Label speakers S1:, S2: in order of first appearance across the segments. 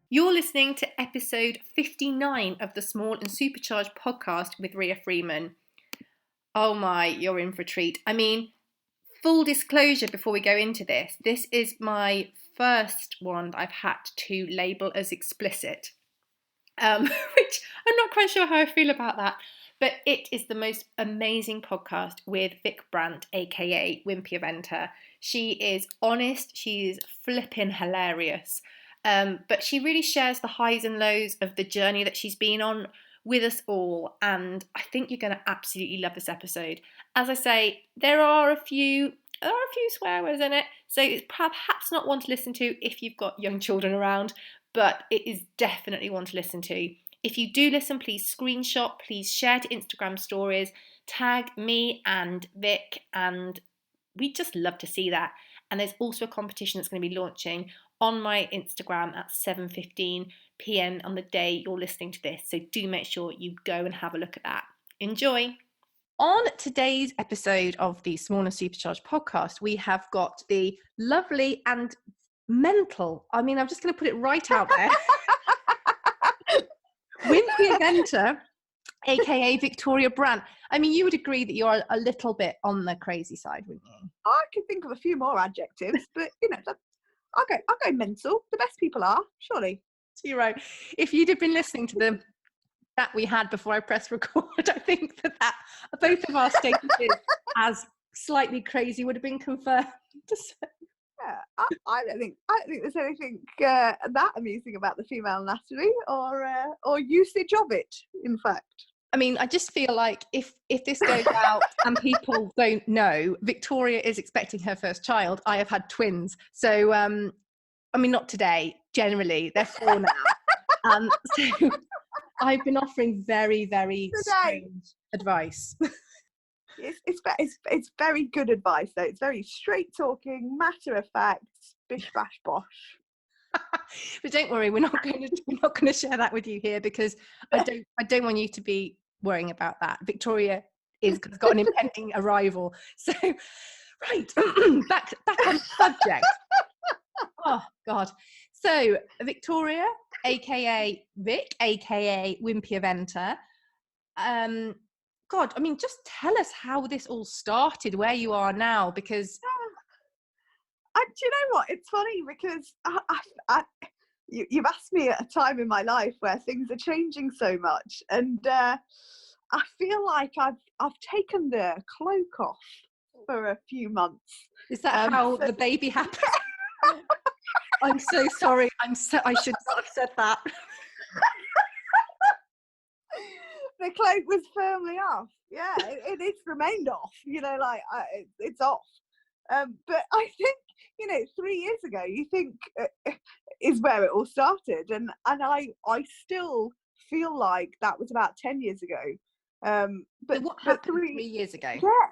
S1: You're listening to episode 59 of the Small and Supercharged podcast with Ria Freeman. Oh my, you're in for a treat. I mean, full disclosure before we go into this is my first one that I've had to label as explicit, which I'm not quite sure how I feel about that. But it is the most amazing podcast with Vic Brant, aka Wimpy Weekend. She is honest, she's flipping hilarious. But she really shares the highs and lows of the journey that she's been on with us all, and I think you're going to absolutely love this episode. As I say, there are a few swear words in it, so it's perhaps not one to listen to if you've got young children around, but it is definitely one to listen to. If you do listen, please screenshot, please share to Instagram stories, tag me and Vic, and we'd just love to see that. And there's also a competition that's going to be launching on my Instagram at 7:15 p.m. on the day you're listening to this. So do make sure you go and have a look at that. Enjoy. On today's episode of the Small and Supercharged podcast, we have got the lovely and mental, I'm just going to put it right out there, Wimpy Weekend, aka Victoria Brant. You would agree that you're a little bit on the crazy side, wouldn't you?
S2: I can think of a few more adjectives, but I'll go mental. The best people are, surely.
S1: You're right. If you'd have been listening to the that we had before I pressed record, I think that both of our statuses as slightly crazy would have been confirmed.
S2: Yeah, I don't think there's anything that amusing about the female anatomy or usage of it. In fact,
S1: I just feel like if this goes out and people don't know, Victoria is expecting her first child. I have had twins, so not today. Generally, they're 4 now. So I've been offering very, very strange advice.
S2: It's very good advice, though. It's very straight talking, matter of fact, bish bash bosh.
S1: But don't worry, we're not going to share that with you here, because I don't want you to be worrying about that. Victoria has got an impending arrival. So right, back on subject. Oh God. So Victoria, aka Vic, aka Wimpy Weekend. God, just tell us how this all started, where you are now, because
S2: do you know what? It's funny because you've asked me at a time in my life where things are changing so much, and I feel like I've taken the cloak off for a few months.
S1: Is that how the baby happened? I'm so sorry. I should not have said that.
S2: The cloak was firmly off. Yeah, it's remained off. It's off. But I think 3 years ago, you think is where it all started, and I still feel like that was about 10 years ago.
S1: But what happened 3 years ago?
S2: Yeah,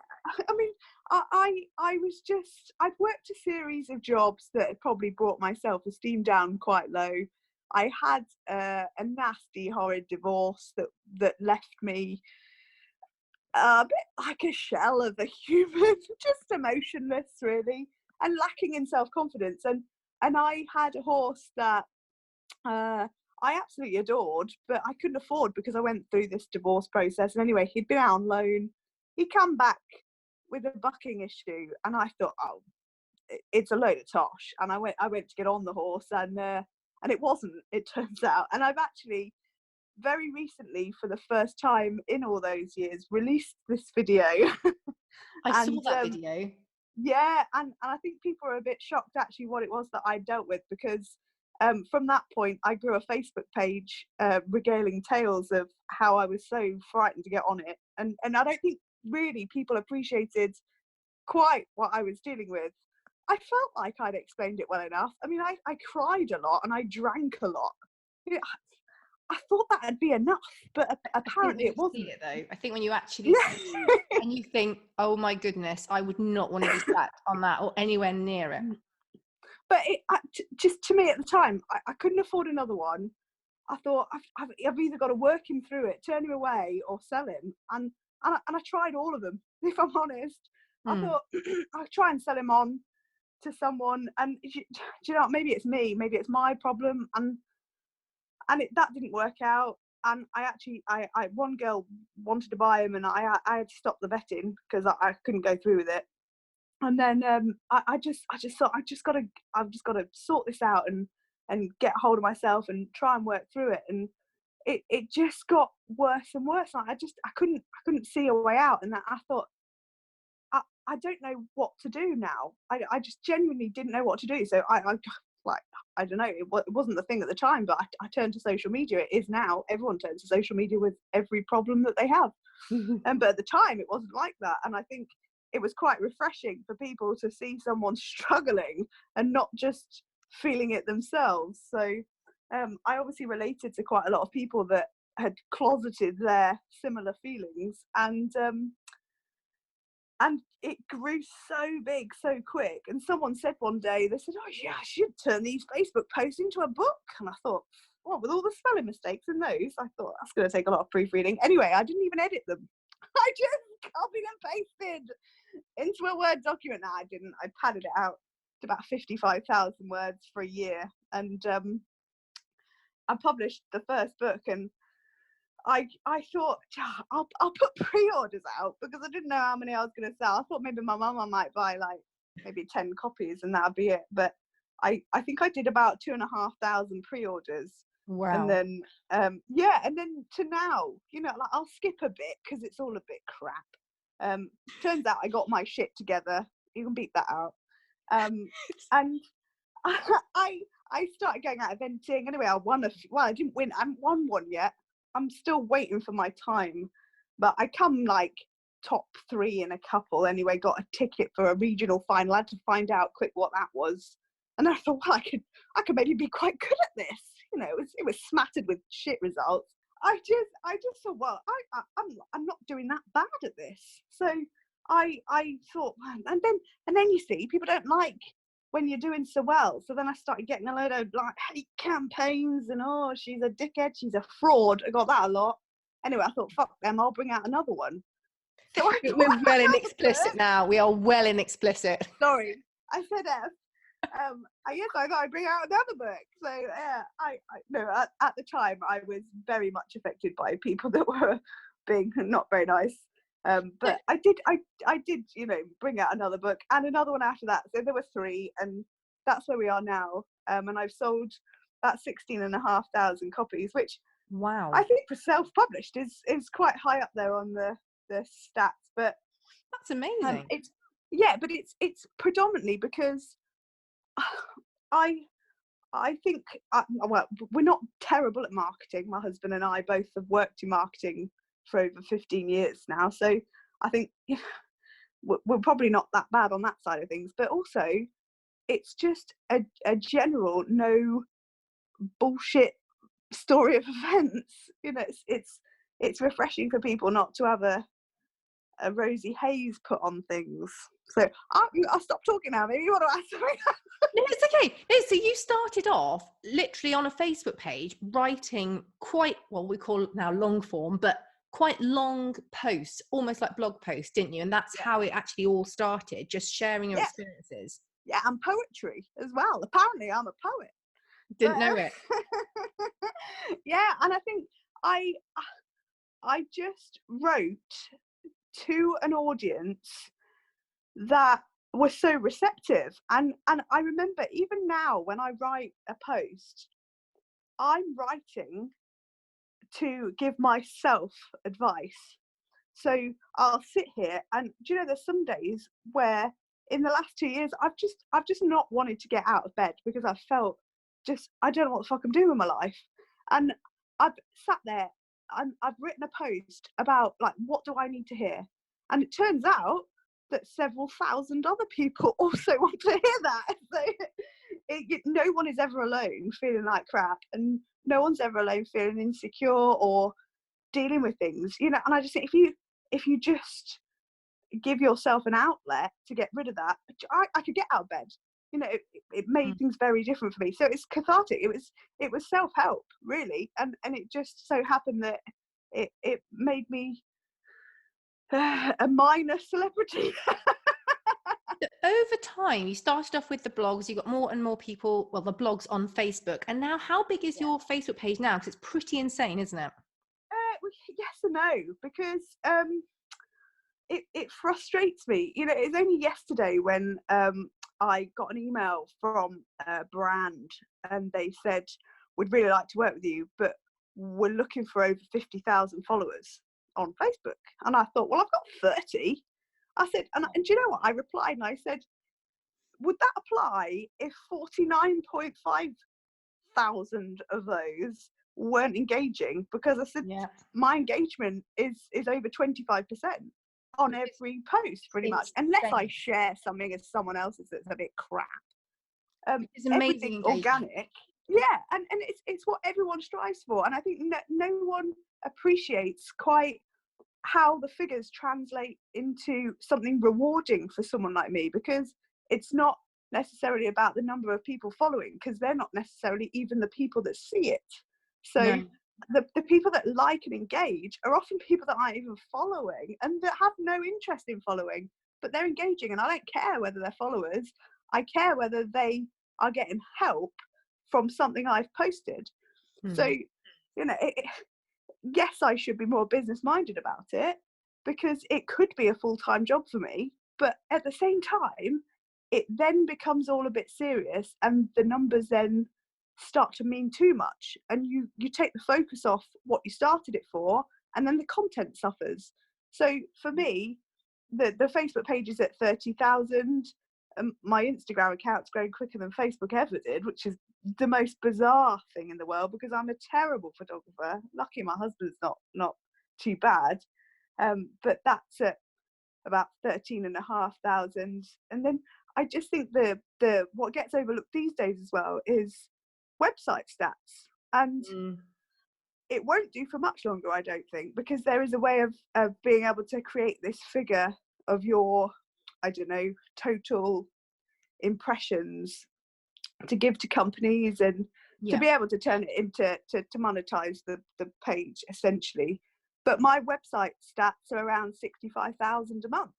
S2: I'd worked a series of jobs that had probably brought my self-esteem down quite low. I had a nasty, horrid divorce that left me a bit like a shell of a human, just emotionless, really, and lacking in self-confidence. And I had a horse that I absolutely adored, but I couldn't afford because I went through this divorce process. And anyway, he'd been out on loan. He come back with a bucking issue, and I thought, oh, it's a load of tosh. And I went to get on the horse, and it wasn't, it turns out. And I've actually very recently, for the first time in all those years, released this video.
S1: I saw that video.
S2: Yeah, and I think people are a bit shocked actually what it was that I dealt with, because from that point I grew a Facebook page regaling tales of how I was so frightened to get on it, and I don't think really people appreciated quite what I was dealing with. I felt like I'd explained it well enough. I cried a lot and I drank a lot. I thought that'd be enough, but apparently it wasn't.
S1: I think when you actually see it and you think, oh my goodness, I would not want to be sat on that or anywhere near it.
S2: But just to me at the time, I couldn't afford another one. I thought I've either got to work him through it, turn him away, or sell him. And I tried all of them, if I'm honest. I thought I'll try and sell him on to someone. And do you know, maybe it's me, maybe it's my problem. And that didn't work out. And I one girl wanted to buy them, and I had to stop the vetting because I couldn't go through with it. And then I just thought I've just got to sort this out and get hold of myself and try and work through it. And it just got worse and worse. Like I couldn't see a way out. And I thought, I don't know what to do now. I just genuinely didn't know what to do. So I don't know, it wasn't the thing at the time, but I turned to social media. It is now. Everyone turns to social media with every problem that they have. But at the time, it wasn't like that. And I think it was quite refreshing for people to see someone struggling and not just feeling it themselves. So I obviously related to quite a lot of people that had closeted their similar feelings, and it grew so big so quick. And someone said one day, they said, oh yeah, I should turn these Facebook posts into a book. And I thought, well, with all the spelling mistakes in those, I thought that's going to take a lot of proofreading. Anyway, I didn't even edit them. I just copied and pasted into a Word document. No, I didn't. I padded it out to about 55,000 words for a year. And I published the first book, and I thought, I'll put pre-orders out, because I didn't know how many I was going to sell. I thought maybe my mama might buy like maybe 10 copies and that'd be it. But I think I did about 2,500 pre-orders.
S1: Wow.
S2: And then and then to now, you know, like I'll skip a bit because it's all a bit crap. Turns out I got my shit together. You can beat that out. And I started going out eventing. Anyway, I didn't win. I haven't won one yet. I'm still waiting for my time, but I come like top 3 in a couple. Anyway, got a ticket for a regional final. I had to find out quick what that was, and I thought, well, I could maybe be quite good at this. You know, it was smattered with shit results. I just thought, well, I'm not doing that bad at this. So I thought, and then you see, people don't like when you're doing so well. So then I started getting a load of like hate campaigns and, oh, she's a dickhead, she's a fraud. I got that a lot. Anyway, I thought, fuck them, I'll bring out another one. So
S1: we're well in explicit now. We are well in explicit.
S2: Sorry, I said F. Yes, I thought I'd bring out another book. So at the time I was very much affected by people that were being not very nice. But I did, you know, bring out another book and another one after that. So there were 3, and that's where we are now. And I've sold about 16,500 copies, which,
S1: wow,
S2: I think for self-published is quite high up there on the stats. But
S1: that's amazing.
S2: It's predominantly because I think well, we're not terrible at marketing. My husband and I both have worked in marketing for over 15 years now, so I think we're probably not that bad on that side of things. But also, it's just a general no bullshit story of events. You know, it's refreshing for people not to have a rosy haze put on things. So I'll stop talking now. Maybe you want to ask something.
S1: No, it's okay. No, so you started off literally on a Facebook page writing quite, well, we call it now long form, but quite long posts, almost like blog posts, didn't you? And that's how it actually all started, just sharing your experiences.
S2: Yeah, and poetry as well. Apparently I'm a poet.
S1: Didn't know it.
S2: Yeah, and I think I just wrote to an audience that was so receptive, and I remember even now when I write a post, I'm writing to give myself advice. So I'll sit here, and do you know, there's some days where in the last 2 years I've just not wanted to get out of bed because I felt just, I don't know what the fuck I'm doing with my life. And I've sat there and I've written a post about like, what do I need to hear? And it turns out that several thousand other people also want to hear that. So no one is ever alone feeling like crap, and no one's ever alone feeling insecure or dealing with things, you know. And I just think if you just give yourself an outlet to get rid of that, I could get out of bed. You know, it made things very different for me. So it's cathartic. It was self-help, really, and it just so happened that it made me a minor celebrity.
S1: over time, you started off with the blogs, you got more and more people, well, the blogs on Facebook. And now how big is your Facebook page now? Because it's pretty insane, isn't it?
S2: Yes and no, because it frustrates me. You know, it's only yesterday when I got an email from a brand and they said, we'd really like to work with you, but we're looking for over 50,000 followers on Facebook. And I thought, well, I've got 30. I said, and do you know what? I replied and I said, would that apply if 49.5 thousand of those weren't engaging? Because I said, my engagement is over 25% on every post, pretty much, unless I share something as someone else's that's a bit crap.
S1: It's amazing
S2: everything organic. Yeah, and it's what everyone strives for, and I think no one appreciates quite how the figures translate into something rewarding for someone like me, because it's not necessarily about the number of people following, because they're not necessarily even the people that see it. So the people that like and engage are often people that aren't even following and that have no interest in following, but they're engaging. And I don't care whether they're followers, I care whether they are getting help from something I've posted. So, you know, yes, I should be more business minded about it, because it could be a full-time job for me, but at the same time it then becomes all a bit serious, and the numbers then start to mean too much, and you take the focus off what you started it for, and then the content suffers. So for me, the Facebook page is at 30,000. My Instagram account's growing quicker than Facebook ever did, which is the most bizarre thing in the world, because I'm a terrible photographer. Lucky my husband's not too bad, but that's at about 13,500. And then I just think the what gets overlooked these days as well is website stats, and it won't do for much longer, I don't think, because there is a way of being able to create this figure of your, I don't know, total impressions to give to companies, and to be able to turn it into to monetize the page essentially. But my website stats are around 65,000 a month.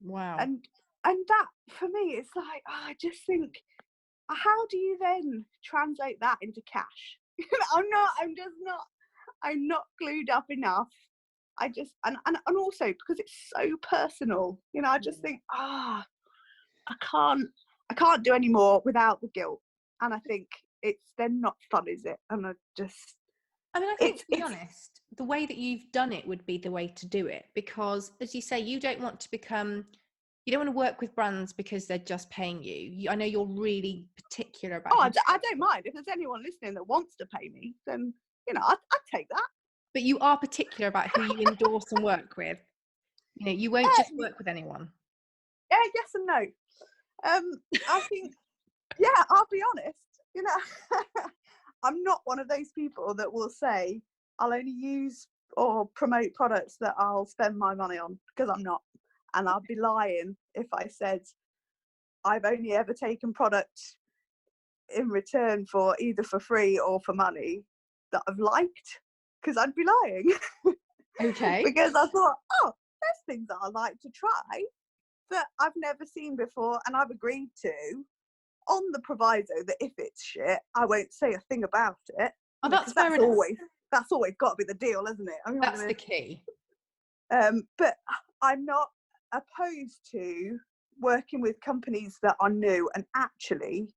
S1: Wow.
S2: And that for me, it's like, I just think, how do you then translate that into cash? I'm not glued up enough. I just and also because it's so personal, you know, I just think, I can't do any more without the guilt. And I think it's then not fun, is it? And
S1: I think, to be honest, the way that you've done it would be the way to do it, because, as you say, you don't want to work with brands because they're just paying you. I know you're really particular about
S2: I don't mind. If there's anyone listening that wants to pay me, then, you know, I'd take that.
S1: But you are particular about who you endorse and work with. You know, you won't just work with anyone.
S2: Yeah, yes and no. I think, I'll be honest, you know, I'm not one of those people that will say I'll only use or promote products that I'll spend my money on, because I'm not. And I'd be lying if I said I've only ever taken product in return for either for free or for money that I've liked, because I'd be lying.
S1: Okay.
S2: Because I thought, there's things that I like to try that I've never seen before, and I've agreed to, on the proviso that if it's shit, I won't say a thing about it.
S1: Oh, that's fair enough.
S2: That's always got to be the deal, isn't it?
S1: That's the key.
S2: But I'm not opposed to working with companies that are new, and actually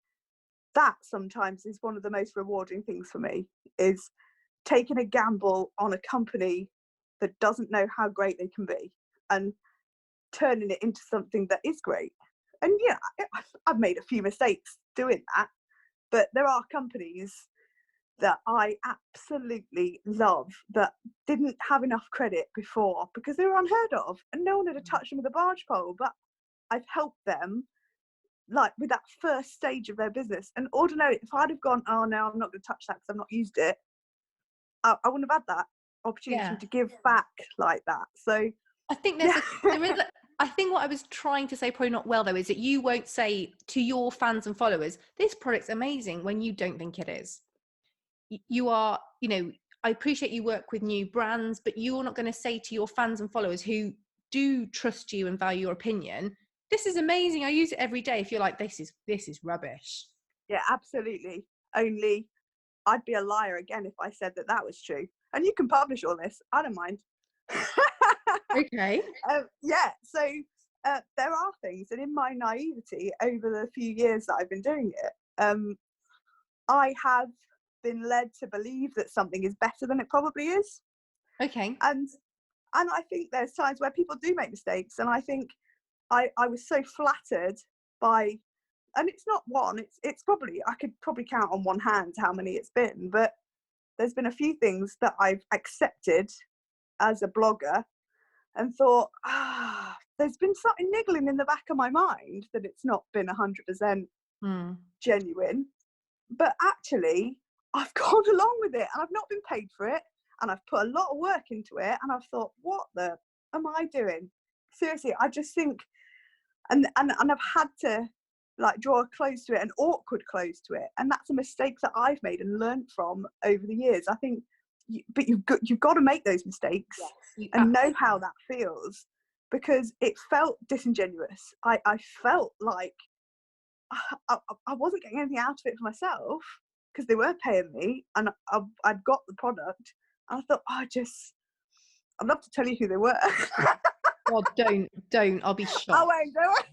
S2: that sometimes is one of the most rewarding things for me, is taking a gamble on a company that doesn't know how great they can be and turning it into something that is great. And yeah, I've made a few mistakes doing that, but there are companies that I absolutely love that didn't have enough credit before because they were unheard of and no one had touched them with a barge pole, but I've helped them like with that first stage of their business. And ordinarily, if I'd have gone, oh no, I'm not going to touch that because I've not used it, I wouldn't have had that opportunity to give back like that. So
S1: I think I think what I was trying to say, probably not well though, is that you won't say to your fans and followers, this product's amazing, when you don't think it is. You are, you know, I appreciate you work with new brands, but you're not going to say to your fans and followers who do trust you and value your opinion, this is amazing. I use it every day. If you're like, this is rubbish.
S2: Yeah, absolutely. Only I'd be a liar again if I said that was true. And you can publish all this. I don't mind.
S1: Okay.
S2: Yeah. So there are things, and in my naivety over the few years that I've been doing it, I have been led to believe that something is better than it probably is.
S1: Okay.
S2: And I think there's times where people do make mistakes, and I think I was so flattered by, and it's not one, it's probably, I could probably count on one hand how many it's been, but there's been a few things that I've accepted as a blogger and thought, there's been something niggling in the back of my mind that it's not been 100% genuine, but actually I've gone along with it, and I've not been paid for it, and I've put a lot of work into it, and I've thought, what the am I doing? Seriously, I just think, and I've had to like draw a close to it, an awkward close to it, and that's a mistake that I've made and learned from over the years. I think, but you've got to make those mistakes, yes, and know how that feels, because it felt disingenuous. I felt like I wasn't getting anything out of it for myself because they were paying me, and I'd got the product, and I thought, I'd love to tell you who they were.
S1: Oh, don't. I'll be shocked.
S2: I won't, don't worry.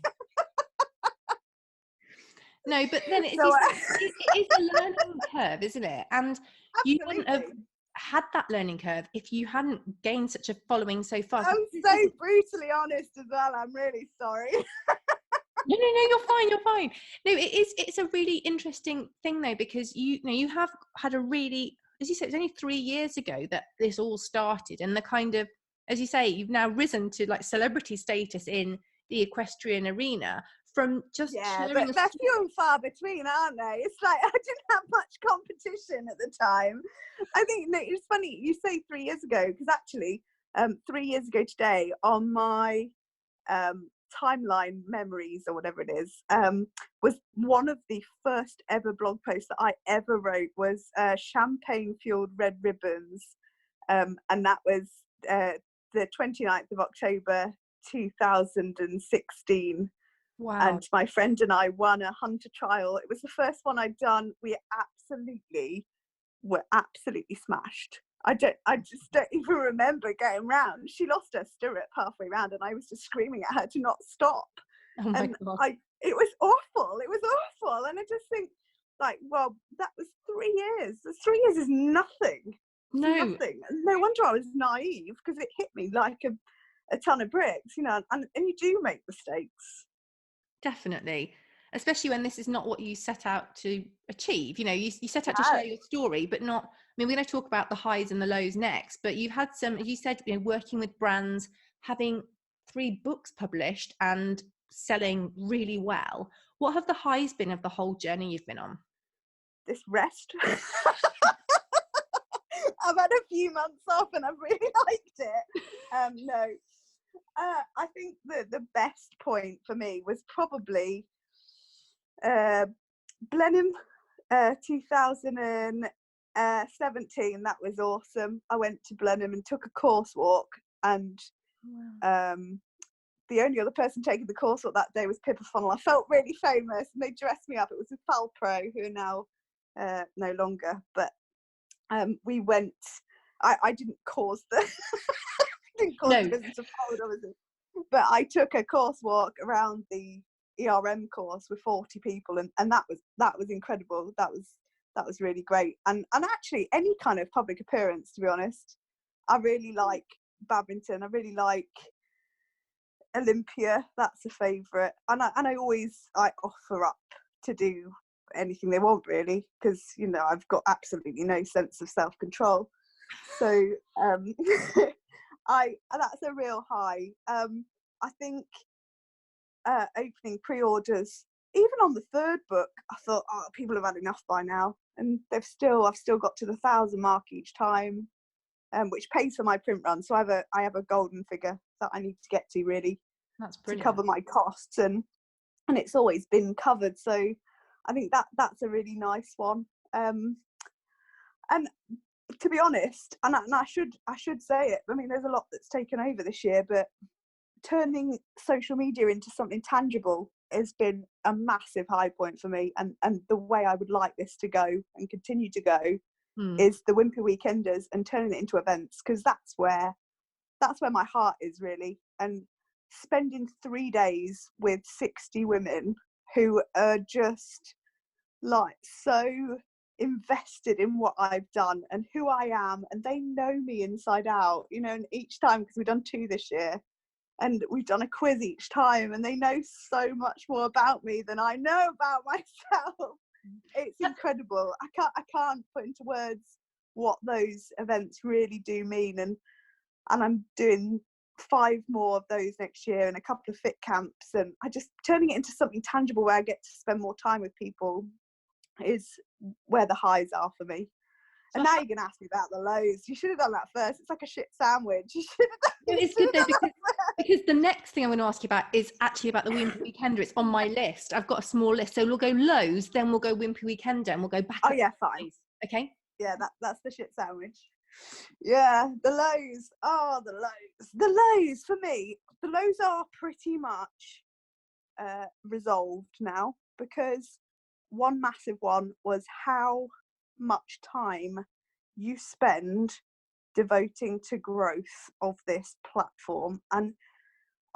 S1: No, but then it is a learning curve, isn't it? And absolutely. You wouldn't have had that learning curve if you hadn't gained such a following so fast.
S2: I'm so brutally honest as well. I'm really sorry.
S1: No, you're fine. No, it's a really interesting thing though, because you have had a really, as you said, it's only 3 years ago that this all started, and the kind of, as you say, you've now risen to like celebrity status in the equestrian arena from just sharing.
S2: But they're few and far between, aren't they? It's like I didn't have much competition at the time. I think it's funny you say 3 years ago, because actually 3 years ago today on my timeline memories or whatever it is, was one of the first ever blog posts that I ever wrote was champagne fueled red ribbons, and that was the 29th of October 2016.
S1: Wow.
S2: And my friend and I won a hunter trial. It was the first one I'd done. We were absolutely smashed. I just don't even remember going round. She lost her stirrup halfway round, and I was just screaming at her to not stop.
S1: Oh my God.
S2: It was awful. And I just think, like, well, that was 3 years. 3 years is nothing. Nothing. No wonder I was naive, because it hit me like a ton of bricks, and you do make mistakes.
S1: Definitely. Especially when this is not what you set out to achieve. You set out to share your story, but not, we're going to talk about the highs and the lows next, but you've had some, as you said, working with brands, having 3 books published and selling really well. What have the highs been of the whole journey you've been on?
S2: This rest. I've had a few months off and I've really liked it. I think the best point for me was probably Blenheim 2017. That was awesome. I went to Blenheim and took a course walk, and the only other person taking the course walk that day was Pippa Funnel. I felt really famous, and they dressed me up. It was a Fal Pro, who are now no longer, but we went. I didn't cause the the business of fold, obviously, but I took a course walk around the ERM course with 40 people, and that was incredible. That was really great. And actually, any kind of public appearance, to be honest, I really like badminton. I really like Olympia. That's a favourite. And I always offer up to do anything they want, really, because I've got absolutely no sense of self-control. So that's a real high. I think opening pre-orders, even on the 3rd book, I thought, people have had enough by now, and I've still got to the 1,000 mark each time, which pays for my print run. So I have a golden figure that I need to get to, really.
S1: That's brilliant.
S2: To cover my costs, and it's always been covered. So I think that's a really nice one. And to be honest, and I should say it, I mean, there's a lot that's taken over this year, but turning social media into something tangible has been a massive high point for me, and the way I would like this to go and continue to go is the Wimpy Weekenders and turning it into events, because that's where my heart is really. And spending 3 days with 60 women who are just like so invested in what I've done and who I am, and they know me inside out, you know. And each time, because we've done 2 this year, and we've done a quiz each time, and they know so much more about me than I know about myself. It's incredible. I can't put into words what those events really do mean. And I'm doing 5 more of those next year, and a couple of fit camps, and I just turning it into something tangible where I get to spend more time with people is where the highs are for me. And now you're going to ask me about the lows. You should have done that first. It's like a shit sandwich. You should have done.
S1: It's good though, because the next thing I'm going to ask you about is actually about the Wimpy Weekender. It's on my list. I've got a small list, so we'll go lows, then we'll go Wimpy Weekender, and we'll go back.
S2: Oh yeah, fine.
S1: Okay.
S2: Yeah, that's the shit sandwich. Yeah, the lows. Oh, the lows. The lows for me. The lows are pretty much resolved now, because one massive one was how much time you spend devoting to growth of this platform. And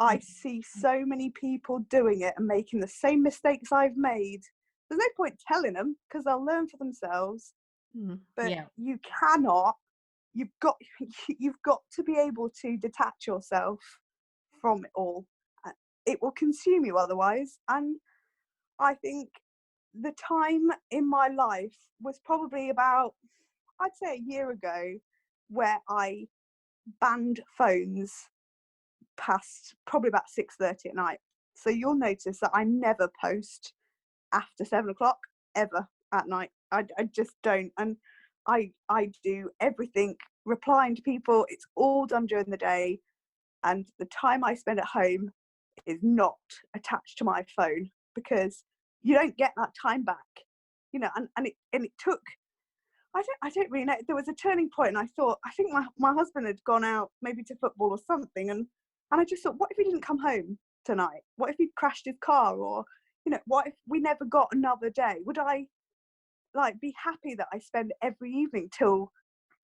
S2: I see so many people doing it and making the same mistakes I've made. There's no point telling them, because they'll learn for themselves. But you cannot, you've got to be able to detach yourself from it all. It will consume you otherwise. And I think the time in my life was probably about, I'd say, a year ago, where I banned phones past probably about 6:30 at night. So you'll notice that I never post after 7 o'clock ever at night. I just don't. And I do everything, replying to people. It's all done during the day, and the time I spend at home is not attached to my phone, because you don't get that time back, you know. And it took, I don't really know, there was a turning point, and I thought, I think my husband had gone out maybe to football or something, and I just thought, what if he didn't come home tonight? What if he'd crashed his car? Or, you know, what if we never got another day? Would I like be happy that I spend every evening till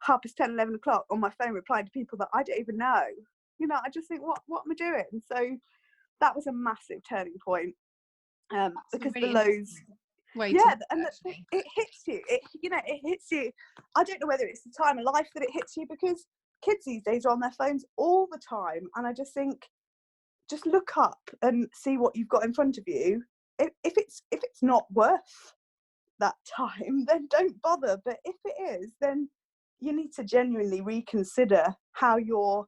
S2: 10:30, 11 o'clock on my phone replying to people that I don't even know? You know, I just think, what am I doing? So that was a massive turning point, because really the lows, it hits you. It hits you. I don't know whether it's the time of life that it hits you, because kids these days are on their phones all the time, and I just think, just look up and see what you've got in front of you. If it's not worth that time, then don't bother. But if it is, then you need to genuinely reconsider how you're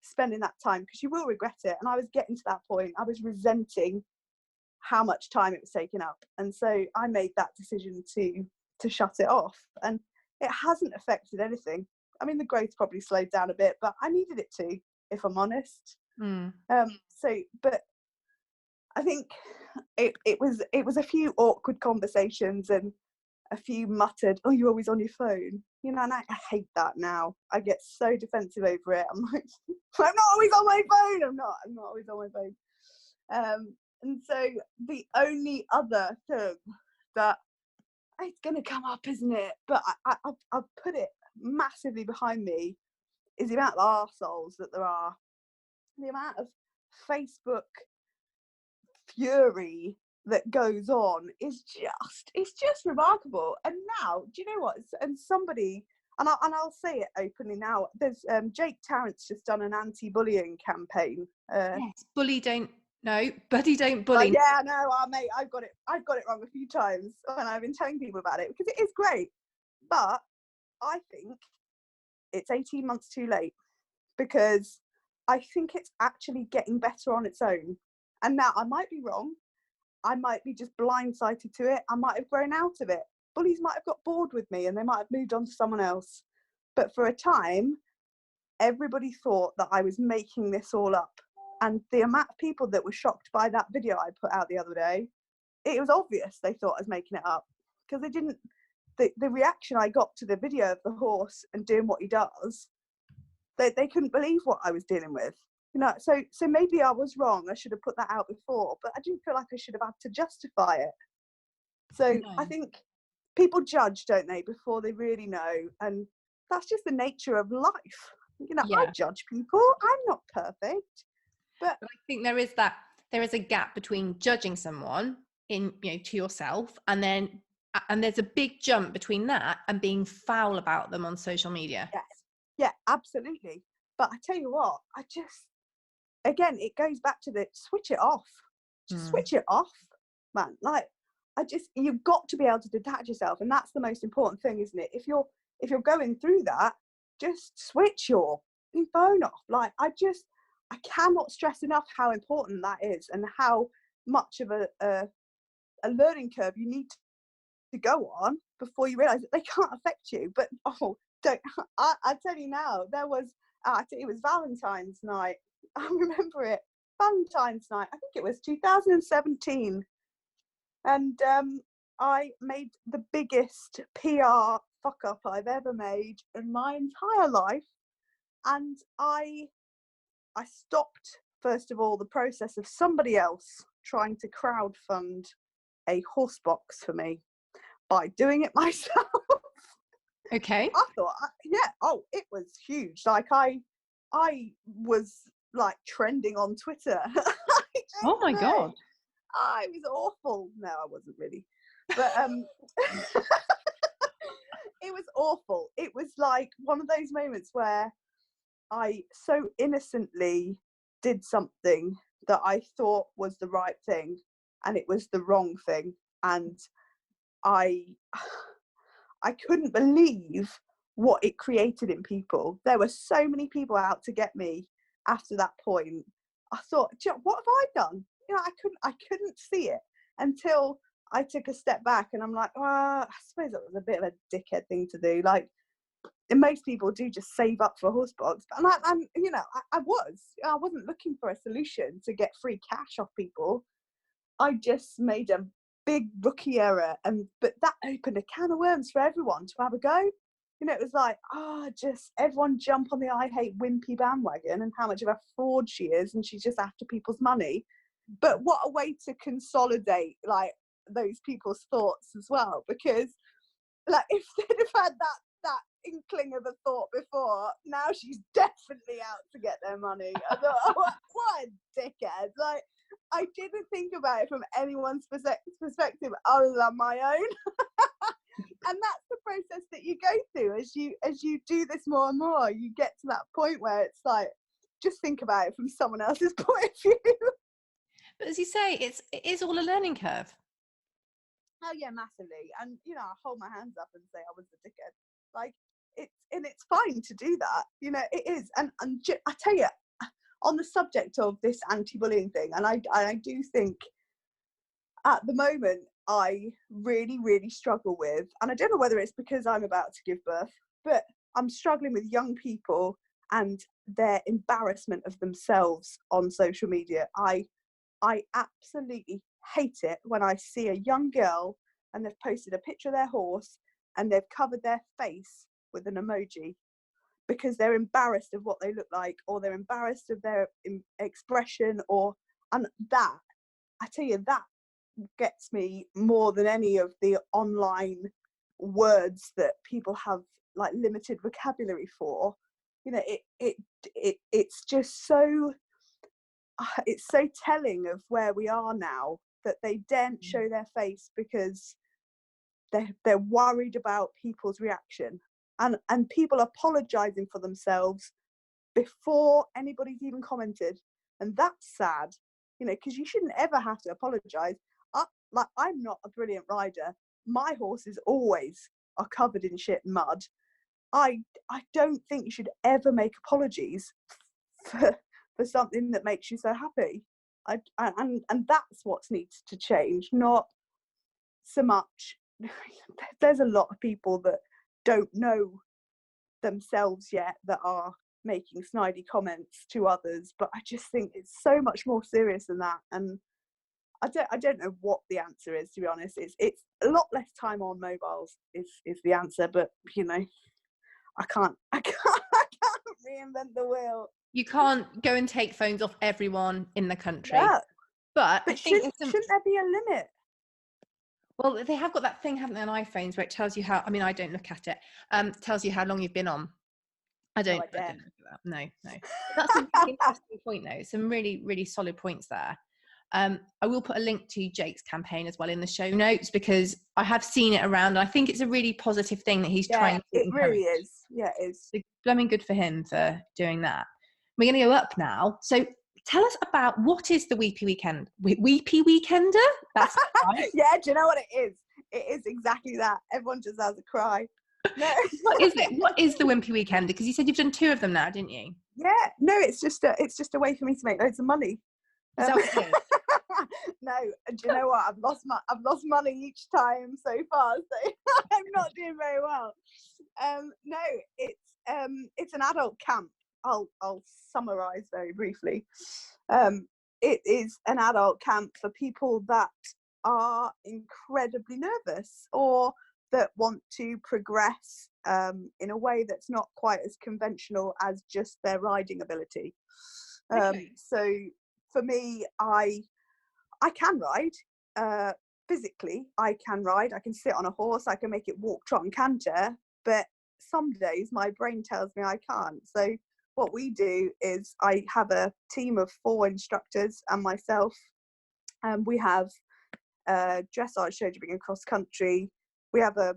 S2: spending that time, because you will regret it. And I was getting to that point. I was resenting how much time it was taking up, and so I made that decision to shut it off, and it hasn't affected anything. I mean, the growth probably slowed down a bit, but I needed it to, if I'm honest. But I think it was a few awkward conversations and a few muttered, "Oh, you're always on your phone," you know, and I hate that now. I get so defensive over it. I'm like, I'm not always on my phone. I'm not always on my phone. And so the only other thing that, it's going to come up, isn't it? But I'll put it massively behind me, is the amount of arseholes that there are. The amount of Facebook fury that goes on is just remarkable. And now, do you know what? And somebody, and I'll say it openly now, there's Jake Tarrant's just done an anti-bullying campaign.
S1: Yes, buddy don't bully.
S2: Yeah, no, mate, I've got it wrong a few times when I've been telling people about it, because it is great, but I think it's 18 months too late, because I think it's actually getting better on its own. And now I might be wrong. I might be just blindsided to it. I might have grown out of it. Bullies might have got bored with me and they might have moved on to someone else. But for a time, everybody thought that I was making this all up. And the amount of people that were shocked by that video I put out the other day, it was obvious they thought I was making it up, because they didn't. The reaction I got to the video of the horse and doing what he does, they couldn't believe what I was dealing with. So maybe I was wrong. I should have put that out before, but I didn't feel like I should have had to justify it. So
S1: No.
S2: I think people judge, don't they, before they really know, and that's just the nature of life. I
S1: Yeah.
S2: judge people. I'm not perfect, but
S1: I think there is a gap between judging someone to yourself, and there's a big jump between that and being foul about them on social media.
S2: yes, yeah, absolutely. But I tell you what, again, it goes back to the switch it off. Just switch it off, man. Like, you've got to be able to detach yourself, and that's the most important thing, isn't it? If you're going through that, just switch your phone off. Like, I cannot stress enough how important that is, and how much of a learning curve you need to go on before you realise that they can't affect you. But don't I tell you now, it was Valentine's night. I remember it. Valentine's night. I think it was 2017, and I made the biggest PR fuck up I've ever made in my entire life, and I stopped, first of all, the process of somebody else trying to crowdfund a horse box for me by doing it myself.
S1: Okay.
S2: I thought, it was huge. Like, I was like trending on Twitter.
S1: Oh my God.
S2: It was awful. No, I wasn't really, but it was awful. It was like one of those moments where I so innocently did something that I thought was the right thing, and it was the wrong thing, and I couldn't believe what it created in people. There were so many people out to get me after that point. I thought, what have I done? I couldn't see it until I took a step back, and I'm like, I suppose that was a bit of a dickhead thing to do. Like, and most people do just save up for a horse box, but I wasn't looking for a solution to get free cash off people. I just made a big rookie error, but that opened a can of worms for everyone to have a go. It was like, just everyone jump on the I hate Wimpy bandwagon and how much of a fraud she is, and she's just after people's money. But what a way to consolidate like those people's thoughts as well, because like if they'd have had that inkling of a thought before, now she's definitely out to get their money. I thought, what a dickhead. Like, I didn't think about it from anyone's perspective other than my own. And that's the process that you go through as you do this more and more. You get to that point where it's like, just think about it from someone else's point of view.
S1: But as you say, it is all a learning curve.
S2: Oh yeah, massively. And I hold my hands up and say I was the dickhead. Like, it's fine to do that. It is. And I tell you, on the subject of this anti-bullying thing, and I do think at the moment I really, really struggle with, and I don't know whether it's because I'm about to give birth, but I'm struggling with young people and their embarrassment of themselves on social media. I absolutely hate it when I see a young girl and they've posted a picture of their horse and they've covered their face with an emoji because they're embarrassed of what they look like, or they're embarrassed of their expression, and that, I tell you, that gets me more than any of the online words that people have like limited vocabulary for. It's just so it's so telling of where we are now, that they daren't show their face because they're worried about people's reaction, and people apologizing for themselves before anybody's even commented, and that's sad, because you shouldn't ever have to apologize. I'm not a brilliant rider. My horses always are covered in shit and mud. I don't think you should ever make apologies for something that makes you so happy. And that's what needs to change, not so much. There's a lot of people that don't know themselves yet that are making snidey comments to others, but I just think it's so much more serious than that. And I don't know what the answer is, to be honest. It's a lot less time on mobiles is the answer, but I can't reinvent the wheel.
S1: You can't go and take phones off everyone in the country.
S2: Yeah.
S1: But I
S2: But
S1: think
S2: shouldn't there be a limit?
S1: well, they have got that thing, haven't they, on iPhones where it tells you how, I mean, I don't look at it, tells you how long you've been on. I don't look at that. No. But that's a really interesting point, though. Some really, really solid points there. I will put a link to Jake's campaign as well in the show notes, because I have seen it around. And I think it's a really positive thing that he's trying to
S2: it
S1: encourage.
S2: really is. Yeah, it is.
S1: So, blooming good for him for doing that. We're going to go up now. So tell us about, what is the Wimpy Weekend? Wimpy Weekender? That's right.
S2: Yeah, do you know what it is? It is exactly that. Everyone just has a cry. No.
S1: What is it? What is the Wimpy Weekender? Because you said you've done 2 of them now, didn't you?
S2: Yeah, no, it's just a way for me to make loads of money.
S1: Is that what it is?
S2: No, do you know what? I've lost money each time so far, so I'm not doing very well. No, it's an adult camp. I'll summarise very briefly. It is an adult camp for people that are incredibly nervous or that want to progress in a way that's not quite as conventional as just their riding ability.
S1: Okay.
S2: So for me, I can ride. Physically, I can ride. I can sit on a horse. I can make it walk, trot, and canter. But some days my brain tells me I can't. So what we do is I have a team of 4 instructors and myself. We have dressage, show jumping, and cross country. We have a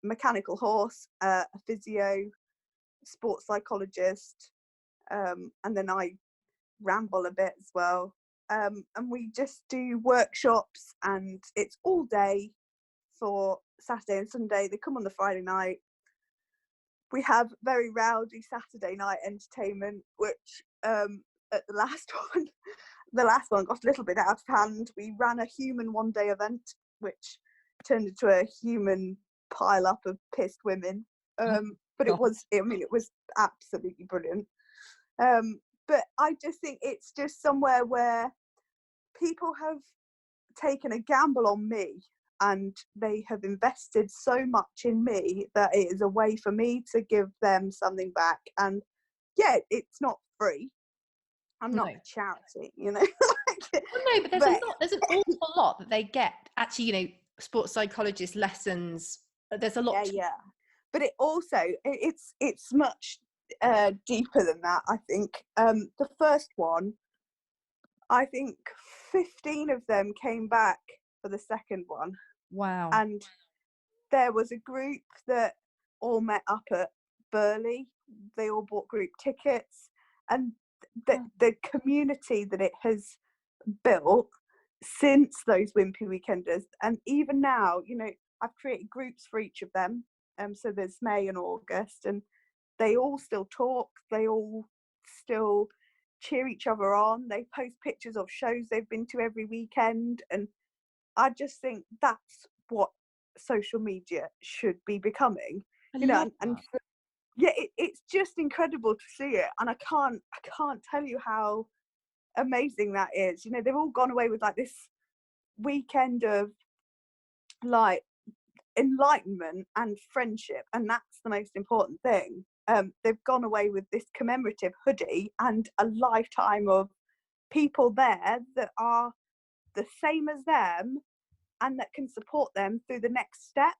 S2: mechanical horse, a physio, sports psychologist, and then I ramble a bit as well. And we just do workshops, and it's all day for Saturday and Sunday. They come on the Friday night. We have very rowdy Saturday night entertainment, which at the last one got a little bit out of hand. We ran a human one-day event, which turned into a human pile-up of pissed women. But it was absolutely brilliant. But I just think it's just somewhere where people have taken a gamble on me, and they have invested so much in me that it is a way for me to give them something back. And yeah, it's not free. I'm not a charity, you know.
S1: Well, no, but there's an awful lot that they get. Actually, you know, sports psychologist lessons. There's a lot.
S2: Yeah. But it also it's much deeper than that. I think the first one, I think 15 of them came back for the second one.
S1: Wow.
S2: And there was a group that all met up at Burley. They all bought group tickets, and the community that it has built since those Wimpy Weekenders, and even now, you know, I've created groups for each of them. So there's May and August, and they all still talk. They all still cheer each other on. They post pictures of shows they've been to every weekend, and I just think that's what social media should be becoming. It's just incredible to see it, and I can't tell you how amazing that is. You know, they've all gone away with like this weekend of like enlightenment and friendship, and that's the most important thing. They've gone away with this commemorative hoodie and a lifetime of people there that are the same as them and that can support them through the next step.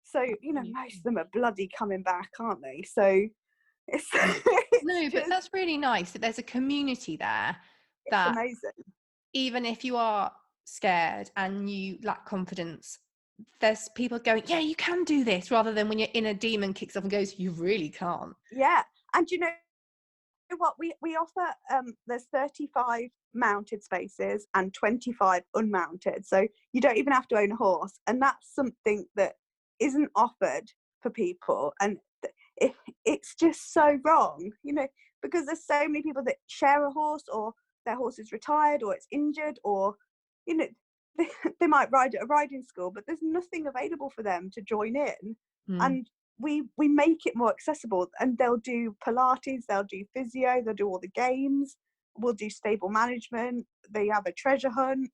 S2: So, you know, most of them are bloody coming back, aren't they? So it's
S1: but that's really nice that there's a community there. That
S2: amazing.
S1: Even if you are scared and you lack confidence, there's people going, yeah, you can do this, rather than when your inner demon kicks off and goes, you really can't.
S2: Yeah. And you know what, we offer there's 35 mounted spaces and 25 unmounted, so you don't even have to own a horse, and that's something that isn't offered for people. And it's just so wrong, you know, because there's so many people that share a horse, or their horse is retired, or it's injured, or, you know, they might ride at a riding school, but there's nothing available for them to join in. And we make it more accessible, and they'll do Pilates, they'll do physio, they'll do all the games, we'll do stable management, they have a treasure hunt,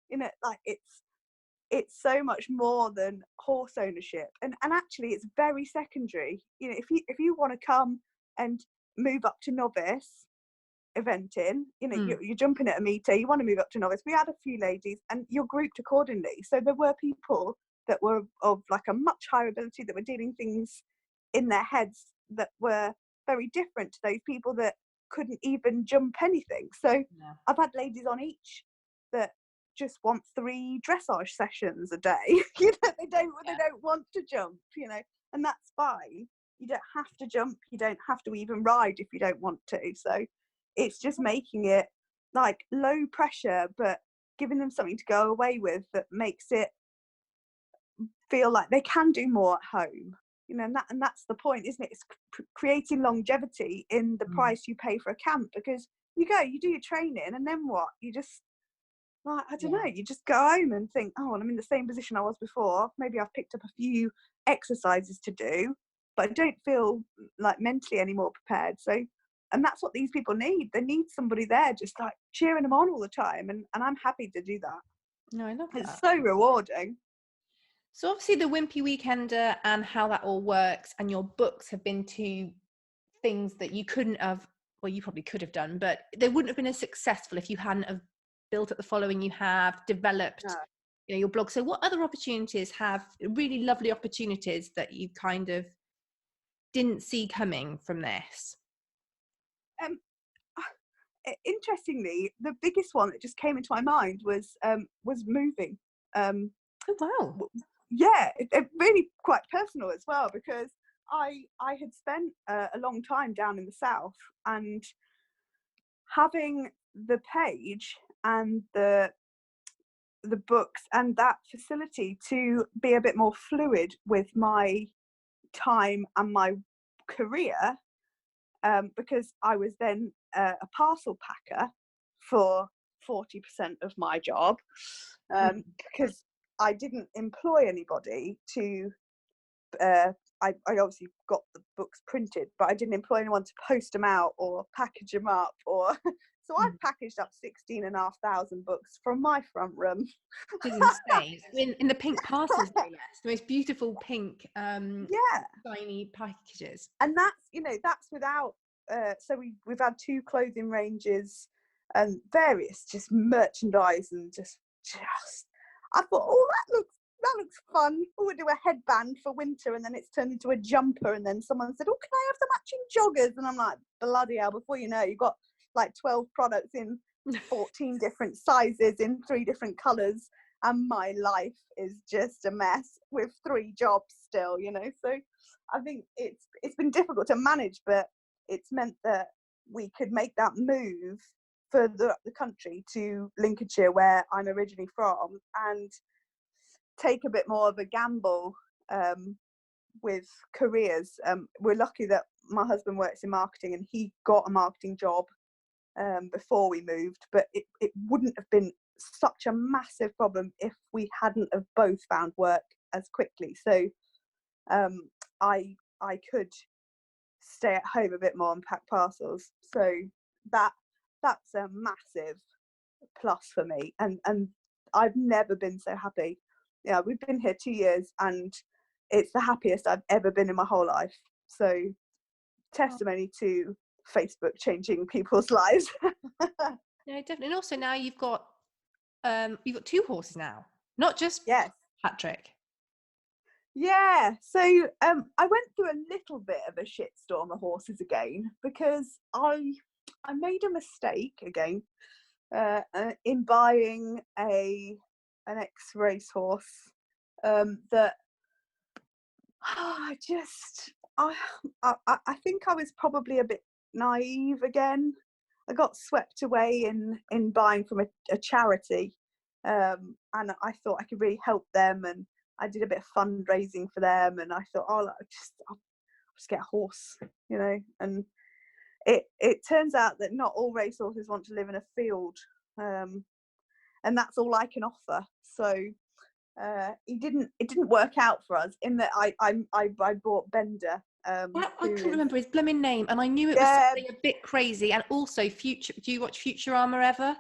S2: you know, like it's so much more than horse ownership. And actually it's very secondary. You know, if you want to come and move up to novice eventing. You know,
S1: Mm.
S2: you're jumping at a meter, you want to move up to novice. We had a few ladies, and you're grouped accordingly. So there were people that were of like a much higher ability, that were dealing things in their heads that were very different to those people that couldn't even jump anything. So
S1: Yeah.
S2: I've had ladies on each that just want 3 dressage sessions a day. You know, they don't want to jump, you know, and that's fine. You don't have to jump, you don't have to even ride if you don't want to. So it's just making it like low pressure, but giving them something to go away with that makes it feel like they can do more at home. You know, and that's the point, isn't it? It's creating longevity in the price you pay for a camp, because you do your training, and then what? You just, like, I don't know, you just go home and think, oh, well, I'm in the same position I was before. Maybe I've picked up a few exercises to do, but I don't feel like mentally any more prepared. So, and that's what these people need. They need somebody there just like cheering them on all the time. And I'm happy to do that.
S1: No, I love that.
S2: It's so rewarding.
S1: So obviously the Wimpy Weekender and how that all works, and your books have been two things that you couldn't have, well, you probably could have done, but they wouldn't have been as successful if you hadn't have built up the following you have, developed your blog. So what other opportunities really lovely opportunities that you kind of didn't see coming from this?
S2: Interestingly, the biggest one that just came into my mind was moving.
S1: Oh wow.
S2: Yeah, it really quite personal as well, because I had spent a long time down in the south, and having the page and the books and that facility to be a bit more fluid with my time and my career, because I was then a parcel packer for 40% of my job, because I didn't employ anybody to I obviously got the books printed, but I didn't employ anyone to post them out or package them up, or so I packaged up 16,500 books from my front room.
S1: Which is insane. In the pink parcels, no less. The most beautiful pink, shiny packages.
S2: And that's without. So we've had 2 clothing ranges and various just merchandise, and just I thought, oh, that looks fun. Oh, we'll do a headband for winter, and then it's turned into a jumper, and then someone said, oh, can I have the matching joggers? And I'm like, bloody hell, before you know, you've got like 12 products in 14 different sizes in 3 different colours, and my life is just a mess with 3 jobs still, you know. So I think it's been difficult to manage, but it's meant that we could make that move further up the country to Lincolnshire, where I'm originally from, and take a bit more of a gamble with careers. We're lucky that my husband works in marketing, and he got a marketing job before we moved, but it wouldn't have been such a massive problem if we hadn't have both found work as quickly. So I could stay at home a bit more and pack parcels. So that's a massive plus for me, and I've never been so happy. Yeah, we've been here 2 years, and it's the happiest I've ever been in my whole life. So testimony to Facebook changing people's lives.
S1: Yeah, definitely. And also now you've got 2 horses now, not just Patrick.
S2: Yeah, so I went through a little bit of a shitstorm of horses again, because I made a mistake again in buying an ex-racehorse that I think I was probably a bit naive again. I got swept away in buying from a charity, and I thought I could really help them, and I did a bit of fundraising for them, and I thought, oh, I'll just get a horse, you know. And it turns out that not all racehorses want to live in a field, and that's all I can offer. So it didn't work out for us, in that I bought Bender.
S1: I couldn't remember his blooming name, and I knew it was something a bit crazy. And also, do you watch Futurama ever?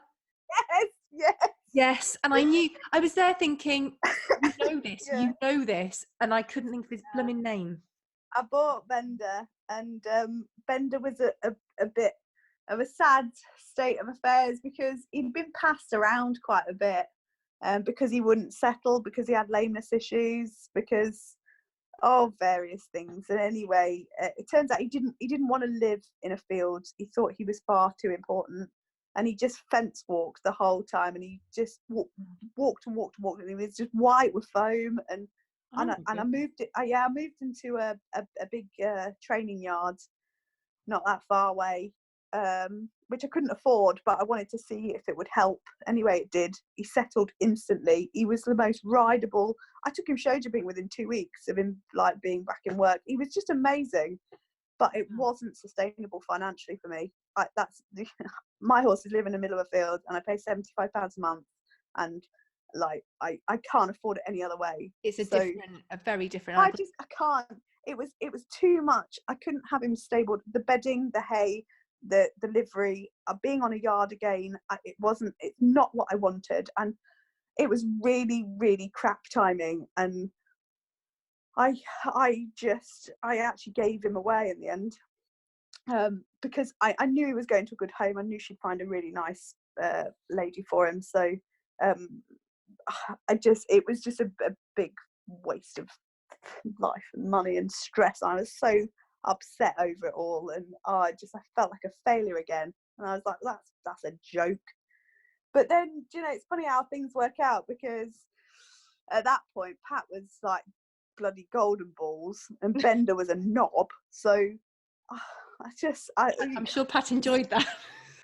S1: Yes. And I was there thinking, you know this, and I couldn't think of his blooming name.
S2: I bought Bender, and Bender was a bit of a sad state of affairs because he'd been passed around quite a bit, because he wouldn't settle, because he had lameness issues, because of various things. And anyway, it turns out he didn't want to live in a field. He thought he was far too important, and he just fence walked the whole time, and he just walked and walked and walked, and he was just white with foam. And I moved it. I moved into a big training yard not that far away, which I couldn't afford, but I wanted to see if it would help. Anyway, it did. He settled instantly. He was the most rideable. I took him show jumping within 2 weeks of him like being back in work. He was just amazing, but it wasn't sustainable financially for me. My horses live in the middle of a field, and I pay £75 a month, and like I can't afford it any other way.
S1: It's a very different.
S2: I can't. It was too much. I couldn't have him stabled. The bedding, the hay, the livery, being on a yard again. It's not what I wanted, and it was really, really crap timing. And I actually gave him away in the end, because I knew he was going to a good home. I knew she'd find a really nice lady for him. So it was just a big waste of life and money and stress. I was so upset over it all, and I felt like a failure again. And I was like, that's a joke. But then, it's funny how things work out, because at that point Pat was like bloody golden balls and Bender was a knob. So
S1: I'm sure Pat enjoyed that.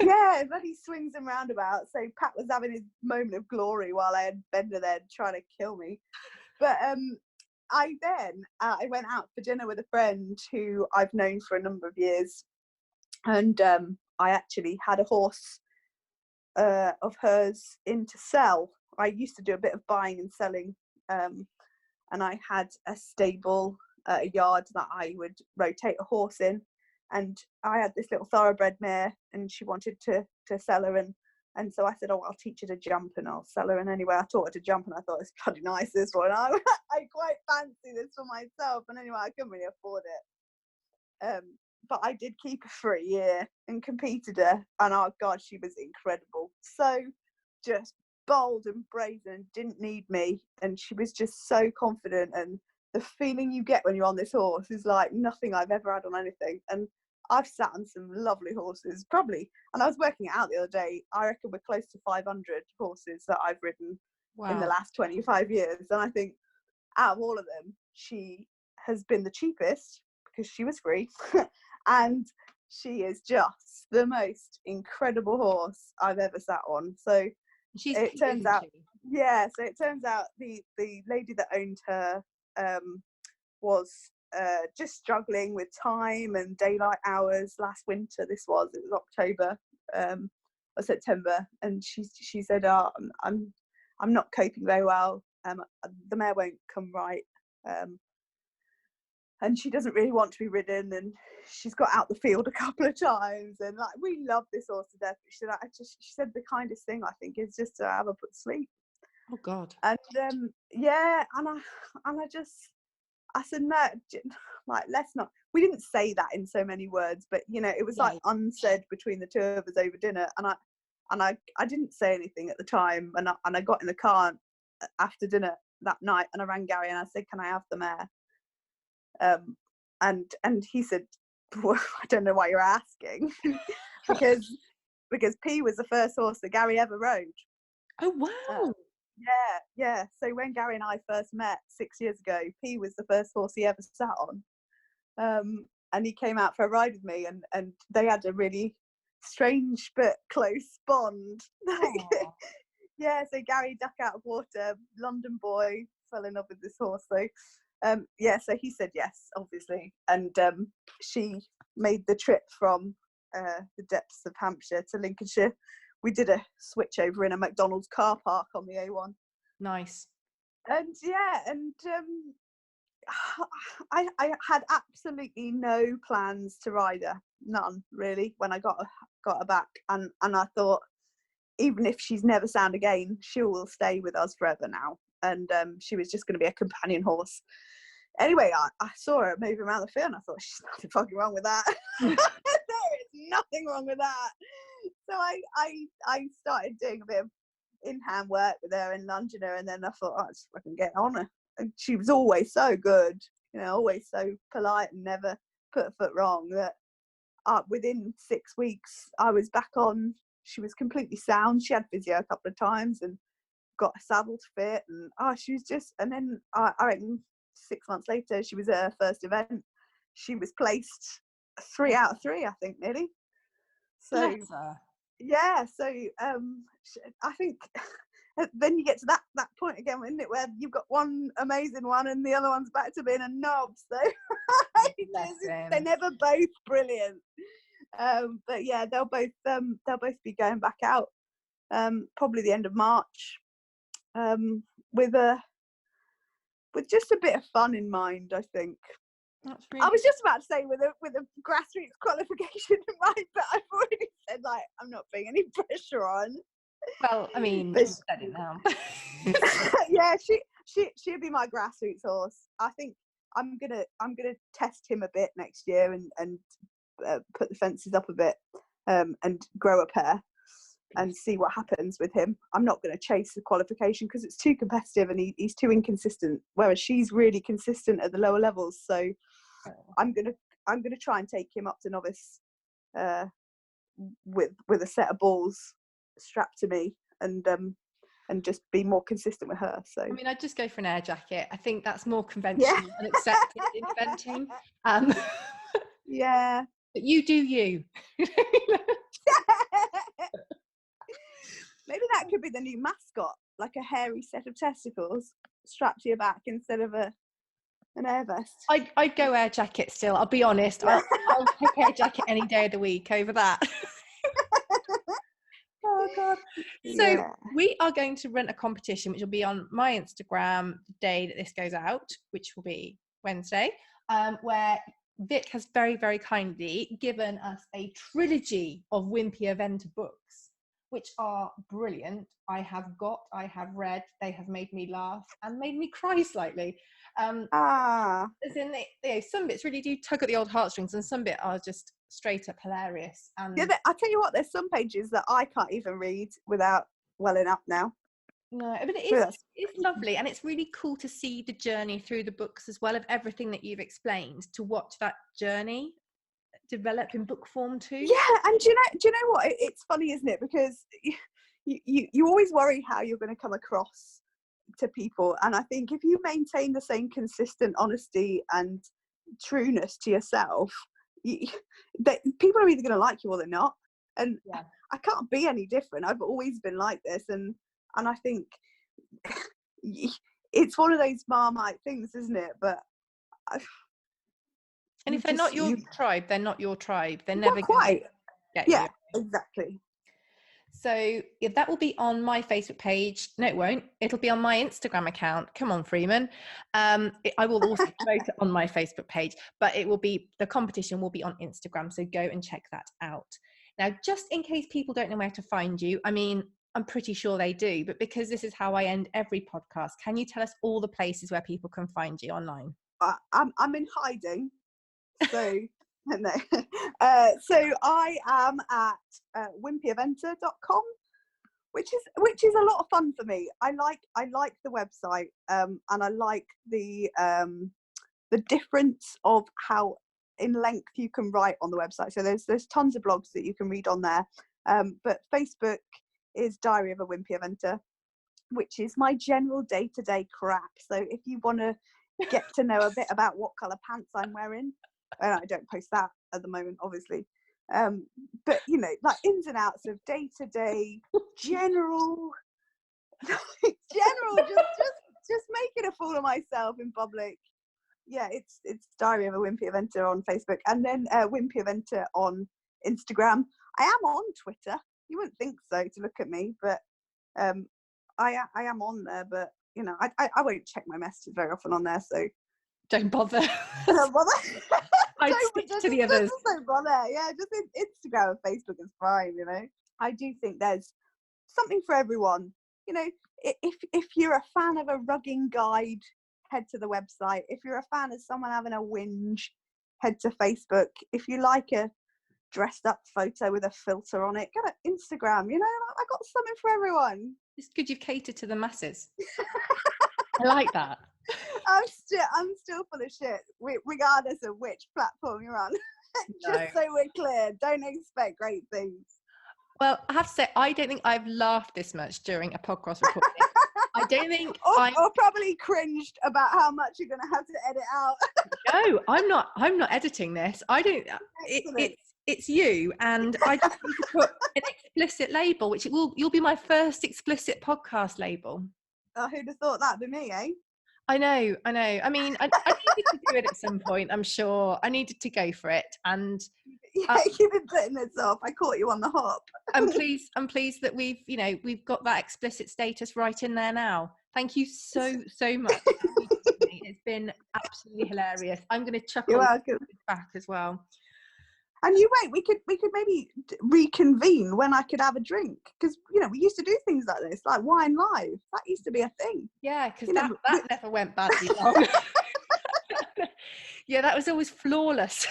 S2: Yeah, bloody swings and roundabouts. So Pat was having his moment of glory while I had Bender there trying to kill me. But I went out for dinner with a friend who I've known for a number of years, and I actually had a horse of hers in to sell. I used to do a bit of buying and selling, and I had a stable, a yard that I would rotate a horse in, and I had this little thoroughbred mare, and she wanted to sell her, and so I said, oh, I'll teach her to jump and I'll sell her. And anyway, I taught her to jump, and I thought, it's bloody nice, this one. I quite fancy this for myself. And anyway, I couldn't really afford it. But I did keep her for a year and competed her. And oh God, she was incredible. So just bold and brazen, didn't need me. And she was just so confident. And the feeling you get when you're on this horse is like nothing I've ever had on anything. And I've sat on some lovely horses, probably. And I was working it out the other day. I reckon we're close to 500 horses that I've ridden in the last 25 years. And I think out of all of them, she has been the cheapest because she was free. And she is just the most incredible horse I've ever sat on. So it turns out the lady that owned her was just struggling with time and daylight hours last winter. It was October or September, and she said, oh, I'm not coping very well. The mare won't come right, and she doesn't really want to be ridden, and she's got out the field a couple of times, and like we love this horse to death. But she said the kindest thing I think is just to have her put to sleep.
S1: Oh God.
S2: And I said, no, like, let's not. We didn't say that in so many words, but it was like unsaid between the two of us over dinner. And I didn't say anything at the time. And I got in the car after dinner that night, and I rang Gary and I said, can I have the mare? And he said, well, I don't know why you're asking, because P was the first horse that Gary ever rode.
S1: Oh wow.
S2: Yeah. So when Gary and I first met 6 years ago, P was the first horse he ever sat on. And he came out for a ride with me, and they had a really strange but close bond. Yeah, so Gary, duck out of water, London boy, fell in love with this horse. So so he said yes, obviously. And she made the trip from the depths of Hampshire to Lincolnshire. We did a switch over in a McDonald's car park on the A1.
S1: Nice.
S2: And I had absolutely no plans to ride her, none really, when I got her back. And I thought, even if she's never sound again, she will stay with us forever now. And she was just going to be a companion horse. Anyway, I saw her moving around the field and I thought, she's nothing fucking wrong with that. There is nothing wrong with that. So I started doing a bit of in-hand work with her and lunging her, and then I thought, I'll just fucking get on her. And she was always so good, always so polite and never put a foot wrong, that within 6 weeks I was back on. She was completely sound. She had physio a couple of times and got a saddle to fit, and she was just, and then I reckon 6 months later she was at her first event. She was placed 3 out of 3, I think, nearly. So yeah, so I think then you get to that point again, isn't it, where you've got one amazing one and the other one's back to being a knob. So they're never both brilliant. But yeah, they'll both be going back out probably the end of March, with just a bit of fun in mind, I think. I was just about to say with a grassroots qualification in mind, but I've already said, like, I'm not putting any pressure on.
S1: Well, I mean, you said it now.
S2: Yeah, she'll be my grassroots horse. I think I'm gonna test him a bit next year and put the fences up a bit, and grow a pair and see what happens with him. I'm not going to chase the qualification because it's too competitive and he's too inconsistent, whereas she's really consistent at the lower levels. So I'm gonna try and take him up to novice with a set of balls strapped to me, and just be more consistent with her. So I
S1: mean, I'd just go for an air jacket. I think that's more conventional and accepted in eventing.
S2: Yeah,
S1: but you do you.
S2: Maybe that could be the new mascot, like a hairy set of testicles strapped to your back instead of an air vest.
S1: I'd go air jacket still. I'll be honest. Yeah. I'll pick air jacket any day of the week over that. Oh God. So we are going to run a competition, which will be on my Instagram the day that this goes out, which will be Wednesday, where Vic has very, very kindly given us a trilogy of Wimpy Eventer books, which are brilliant. I have read, they have made me laugh and made me cry slightly. As in, some bits really do tug at the old heartstrings, and some bits are just straight up hilarious. And
S2: I tell you what, there's some pages that I can't even read without welling up now.
S1: No, but it's lovely, and it's really cool to see the journey through the books as well, of everything that you've explained, to watch that journey develop in book form too.
S2: Yeah, and do you know what? It's funny, isn't it? Because you always worry how you're going to come across to people, and I think if you maintain the same consistent honesty and trueness to yourself, people are either going to like you or they're not. And I can't be any different. I've always been like this, and I think it's one of those Marmite things, isn't it? But
S1: and if they're not your tribe, they're not your tribe. They're never
S2: quite.
S1: Get
S2: you.
S1: Exactly. So that will be on my Facebook page. No, it won't. It'll be on my Instagram account. Come on, Freeman. I will also promote it on my Facebook page, but the competition will be on Instagram. So go and check that out. Now, just in case people don't know where to find you, I mean, I'm pretty sure they do, but because this is how I end every podcast, can you tell us all the places where people can find you online?
S2: I'm in hiding. So... No. So I am at wimpyeventer.com, which is a lot of fun for me. I like the website, and I like the difference of how in length you can write on the website. So there's tons of blogs that you can read on there. But Facebook is Diary of a Wimpy Eventer, which is my general day-to-day crap. So if you want to get to know a bit about what colour pants I'm wearing, and I don't post that at the moment, obviously, but like ins and outs of day-to-day general just making a fool of myself in public. Yeah, it's Diary of a Wimpy Eventer on Facebook, and then Wimpy Eventer on Instagram. I am on Twitter. You wouldn't think so to look at me, but I am on there. But I won't check my messages very often on there, so
S1: don't bother.
S2: Don't bother.
S1: I'd stick to the others.
S2: Don't bother. Yeah, just Instagram and Facebook is fine. I do think there's something for everyone. If you're a fan of a rugging guide head to the website. If you're a fan of someone having a whinge, head to Facebook. If you like a dressed up photo with a filter on it, go to Instagram. You know, I got something for everyone.
S1: It's good you've catered to the masses. I like that.
S2: I'm still full of shit, regardless of which platform you're on. Just so we're clear, don't expect great things.
S1: Well, I have to say, I don't think I've laughed this much during a podcast recording. I don't think
S2: or probably cringed about how much you're going to have to edit out.
S1: No, I'm not editing this. I don't. It's you, and I just need to put an explicit label, which you'll be my first explicit podcast label.
S2: Oh, who'd have thought that'd be me, eh?
S1: I know. I mean, I needed to do it at some point. I'm sure I needed to go for it, and
S2: you've been putting this off. I caught you on the hop.
S1: I'm pleased that we've got that explicit status right in there now. Thank you so much. It's been absolutely hilarious. I'm going to chuckle back as well.
S2: And we could maybe reconvene when I could have a drink, because we used to do things like this, like Wine Live. That used to be a thing.
S1: Yeah, because that never went badly wrong. Yeah, that was always flawless.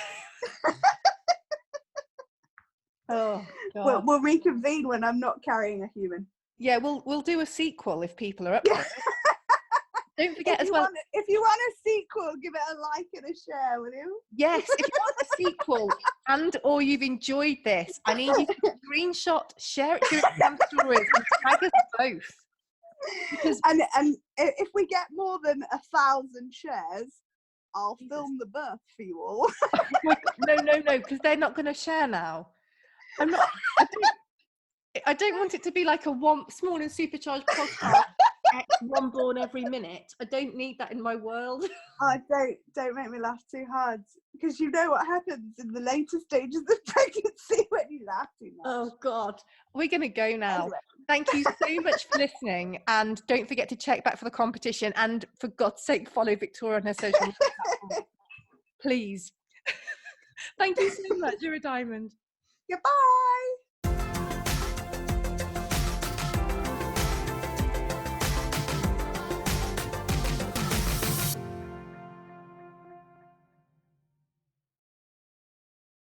S1: Oh God.
S2: We'll reconvene when I'm not carrying a human.
S1: Yeah, we'll do a sequel if people are up for it. Don't forget if
S2: you want a sequel, give it a like and a share, will you?
S1: Yes, if you want a sequel and or you've enjoyed this, I need you to screenshot, share it to your Instagram stories, and tag us both. Because
S2: and if we get more than 1,000 shares, I'll film the birth for you all.
S1: No, because they're not going to share now. I don't want it to be like a small and supercharged podcast. One born every minute. I don't need that in my world.
S2: Oh, don't make me laugh too hard, because you know what happens in the later stages of pregnancy when you laugh too much.
S1: Oh God, we're gonna go now. Anyway. Thank you so much for listening, and don't forget to check back for the competition, and for God's sake follow Victoria on her social media platform. Please. Thank you so much. You're a diamond.
S2: Goodbye.